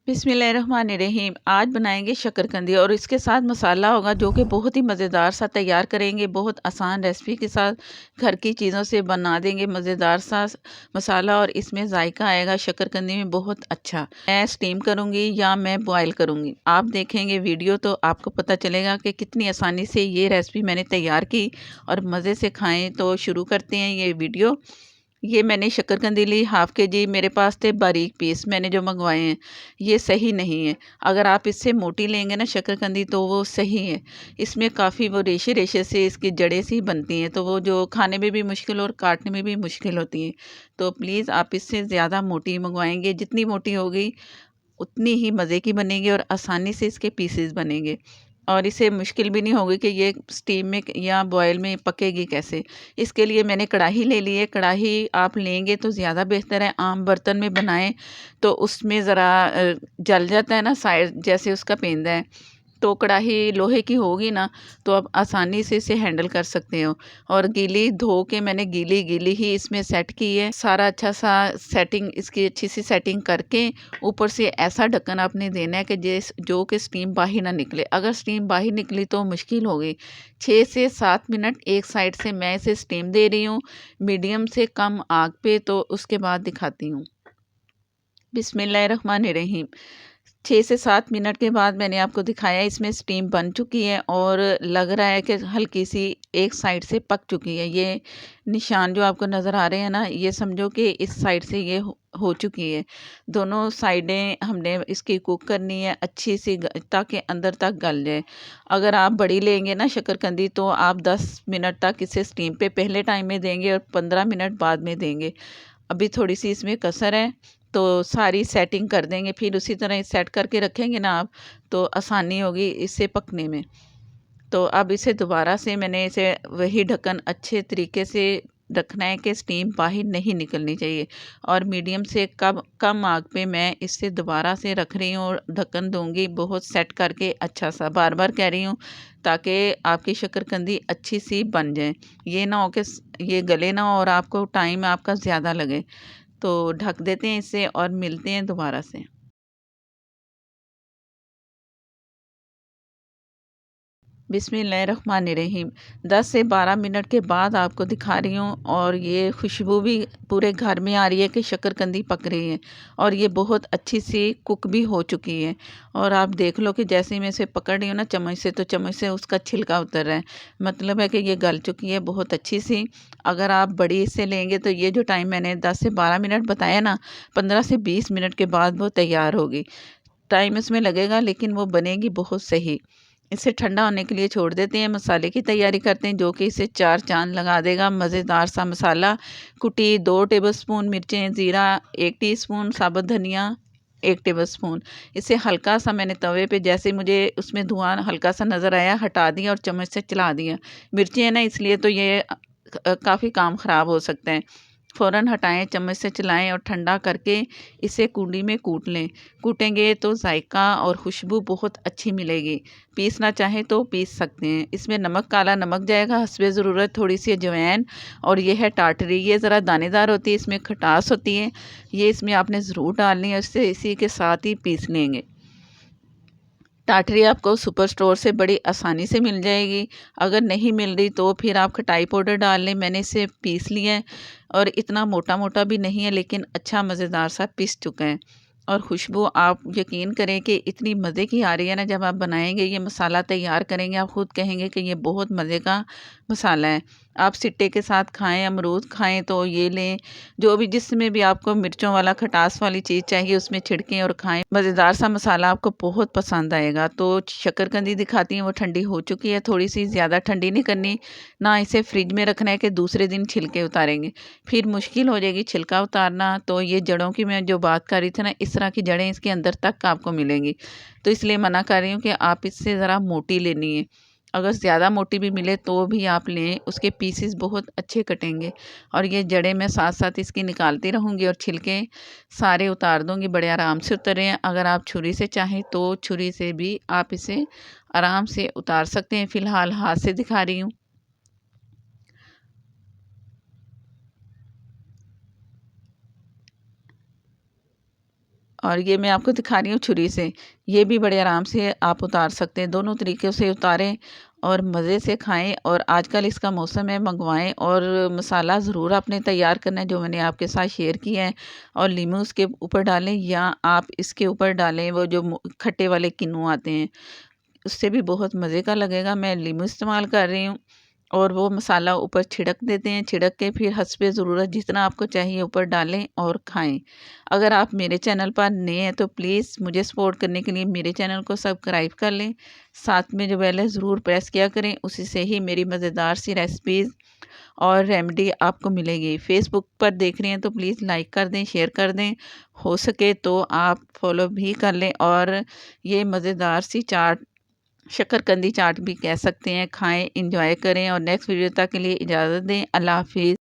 बिस्मिल्लाहिर्रहमानिर्रहीम। आज बनाएंगे शकरकंदी और इसके साथ मसाला होगा जो कि बहुत ही मज़ेदार सा तैयार करेंगे। बहुत आसान रेसिपी के साथ घर की चीज़ों से बना देंगे मज़ेदार सा मसाला और इसमें जायका आएगा शकरकंदी में बहुत अच्छा। मैं स्टीम करूँगी या मैं बॉयल करूँगी, आप देखेंगे वीडियो तो आपको पता चलेगा कि कितनी आसानी से ये रेसिपी मैंने तैयार की और मज़े से खाएँ। तो शुरू करते हैं ये वीडियो। ये मैंने शकरकंदी ली हाफ़ के जी। मेरे पास थे बारीक पीस, मैंने जो मंगवाए हैं ये सही नहीं है। अगर आप इससे मोटी लेंगे ना शकरकंदी तो वो सही है। इसमें काफ़ी वो रेशे रेशे से इसकी जड़ें सी बनती हैं, तो वो जो खाने में भी मुश्किल और काटने में भी मुश्किल होती हैं। तो प्लीज़ आप इससे ज़्यादा मोटी मंगवाएंगे, जितनी मोटी होगी उतनी ही मज़े की बनेगी और आसानी से इसके पीसेस बनेंगे और इसे मुश्किल भी नहीं होगी कि ये स्टीम में या बॉयल में पकेगी कैसे। इसके लिए मैंने कढ़ाई ले ली है। कढ़ाई आप लेंगे तो ज़्यादा बेहतर है। आम बर्तन में बनाएं तो उसमें ज़रा जल जाता है ना साइड, जैसे उसका पेंदा है। तो कढ़ाई लोहे की होगी ना तो आप आसानी से इसे हैंडल कर सकते हो। और गीली धो के मैंने गीली गीली ही इसमें सेट की है। सारा अच्छा सा सेटिंग, इसकी अच्छी सी सेटिंग करके ऊपर से ऐसा ढक्कन आपने देना है कि जो कि स्टीम बाहर ना निकले। अगर स्टीम बाहर निकली तो मुश्किल हो गई। 6 से 7 मिनट एक साइड से मैं इसे स्टीम दे रही हूँ, मीडियम से कम आग पे। तो उसके बाद दिखाती हूँ। बिस्मिल्लाहिर्रहमानिर्रहीम। 6 से 7 मिनट के बाद मैंने आपको दिखाया, इसमें स्टीम बन चुकी है और लग रहा है कि हल्की सी एक साइड से पक चुकी है। ये निशान जो आपको नज़र आ रहे हैं ना, ये समझो कि इस साइड से ये हो चुकी है। दोनों साइडें हमने इसकी कुक करनी है अच्छी सी ताकि अंदर तक गल जाए। अगर आप बड़ी लेंगे ना शकरकंदी तो आप 10 मिनट तक इसे स्टीम पे पहले टाइम में देंगे और 15 मिनट बाद में देंगे। अभी थोड़ी सी इसमें कसर है तो सारी सेटिंग कर देंगे, फिर उसी तरह सेट करके रखेंगे ना आप तो आसानी होगी इसे पकने में। तो अब इसे दोबारा से मैंने इसे वही ढक्कन अच्छे तरीके से रखना है कि स्टीम बाहर नहीं निकलनी चाहिए और मीडियम से कम कम आग पे मैं इसे दोबारा से रख रही हूँ और ढक्कन दूंगी बहुत सेट करके अच्छा सा। बार बार कह रही हूँ ताकि आपकी शकरकंदी अच्छी सी बन जाए। ये ना हो कि ये गले ना हो और आपको टाइम आपका ज़्यादा लगे। तो ढक देते हैं इसे और मिलते हैं दोबारा से। बिस्मिल्लाहिर्रहमानिर्रहीम। 10 से 12 मिनट के बाद आपको दिखा रही हूँ और ये खुशबू भी पूरे घर में आ रही है कि शकरकंदी पक रही है और ये बहुत अच्छी सी कुक भी हो चुकी है। और आप देख लो कि जैसे ही मैं इसे पकड़ रही हूँ ना चम्मच से, तो चम्मच से उसका छिलका उतर रहा है, मतलब है कि ये गल चुकी है बहुत अच्छी सी। अगर आप बड़ी इससे लेंगे तो ये जो टाइम मैंने 10 से 12 मिनट बताया ना, 15 से 20 मिनट के बाद वो तैयार होगी। टाइम इसमें लगेगा लेकिन वो बनेगी बहुत सही। इसे ठंडा होने के लिए छोड़ देते हैं। मसाले की तैयारी करते हैं जो कि इसे चार चांद लगा देगा। मज़ेदार सा मसाला, कुटी 2 टेबलस्पून मिर्चें, ज़ीरा 1 टीस्पून, साबुत धनिया 1 टेबलस्पून। इसे हल्का सा मैंने तवे पे, जैसे मुझे उसमें धुआं हल्का सा नज़र आया, हटा दिया और चम्मच से चला दिया। मिर्चें हैं ना इसलिए तो ये काफ़ी काम ख़राब हो सकते हैं। फ़ौरन हटाएँ, चम्मच से चलाएँ और ठंडा करके इसे कूंडी में कूट लें। कूटेंगे तो जायका और खुशबू बहुत अच्छी मिलेगी। पीसना चाहें तो पीस सकते हैं। इसमें नमक, काला नमक जाएगा, हस्बे ज़रूरत थोड़ी सी अजवाइन और ये है टाटरी। ये ज़रा दानेदार होती है, इसमें खटास होती है। ये इसमें आपने ज़रूर डालनी है, इससे इसी के साथ ही पीस लेंगे। टाटरी आपको सुपर स्टोर से बड़ी आसानी से मिल जाएगी। अगर नहीं मिल रही तो फिर आप खटाई पाउडर डाल लें। मैंने इसे पीस लिया है और इतना मोटा मोटा भी नहीं है लेकिन अच्छा मज़ेदार सा पीस चुका है। और खुशबू आप यकीन करें कि इतनी मज़े की आ रही है ना, जब आप बनाएंगे ये मसाला तैयार करेंगे आप ख़ुद कहेंगे कि ये बहुत मज़े का मसाला है। आप सिट्टे के साथ खाएं, अमरूद खाएं तो ये लें, जो भी जिसमें भी आपको मिर्चों वाला खटास वाली चीज़ चाहिए उसमें छिड़कें और खाएं। मज़ेदार सा मसाला आपको बहुत पसंद आएगा। तो शकरकंदी दिखाती हैं वो ठंडी हो चुकी है, थोड़ी सी ज़्यादा ठंडी नहीं करनी ना, इसे फ्रिज में रखना है कि दूसरे दिन छिलके उतारेंगे, फिर मुश्किल हो जाएगी छिलका उतारना। तो ये जड़ों की मैं जो बात कर रही थी ना, इस तरह की जड़ें इसके अंदर तक आपको मिलेंगी। तो इसलिए मना कर रही हूँ कि आप इससे ज़रा मोटी लेनी है। अगर ज़्यादा मोटी भी मिले तो भी आप लें, उसके पीसेस बहुत अच्छे कटेंगे। और ये जड़ें मैं साथ साथ इसकी निकालती रहूँगी और छिलके सारे उतार दूँगी, बड़े आराम से उतरे हैं। अगर आप छुरी से चाहें तो छुरी से भी आप इसे आराम से उतार सकते हैं। फ़िलहाल हाथ से दिखा रही हूँ। और ये मैं आपको दिखा रही हूँ छुरी से। ये भी बड़े आराम से आप उतार सकते हैं, दोनों तरीक़ों से उतारें और मज़े से खाएँ। और आजकल इसका मौसम है, मँगवाएँ और मसाला ज़रूर आपने तैयार करना है जो मैंने आपके साथ शेयर किया है। और नींबू उसके ऊपर डालें या आप इसके ऊपर डालें वो जो खट्टे वाले किन्नू आते हैं, उससे भी बहुत मज़े का लगेगा। मैं नींबू इस्तेमाल कर रही हूँ और वो मसाला ऊपर छिड़क देते हैं, छिड़क के फिर हस्बे ज़रूरत जितना आपको चाहिए ऊपर डालें और खाएँ। अगर आप मेरे चैनल पर नए हैं तो प्लीज़ मुझे सपोर्ट करने के लिए मेरे चैनल को सब्सक्राइब कर लें, साथ में जो बेल है ज़रूर प्रेस किया करें, उसी से ही मेरी मज़ेदार सी रेसिपीज़ और रेमेडी आपको मिलेगी। फ़ेसबुक पर देख रहे हैं तो प्लीज़ लाइक कर दें, शेयर कर दें, हो सके तो आप फॉलो भी कर लें। और ये मज़ेदार सी चाट, शक्करकंदी चाट भी कह सकते हैं, खाएँ, एंजॉय करें। और नेक्स्ट वीडियो तक के लिए इजाज़त दें। अल्लाह हाफ़िज़।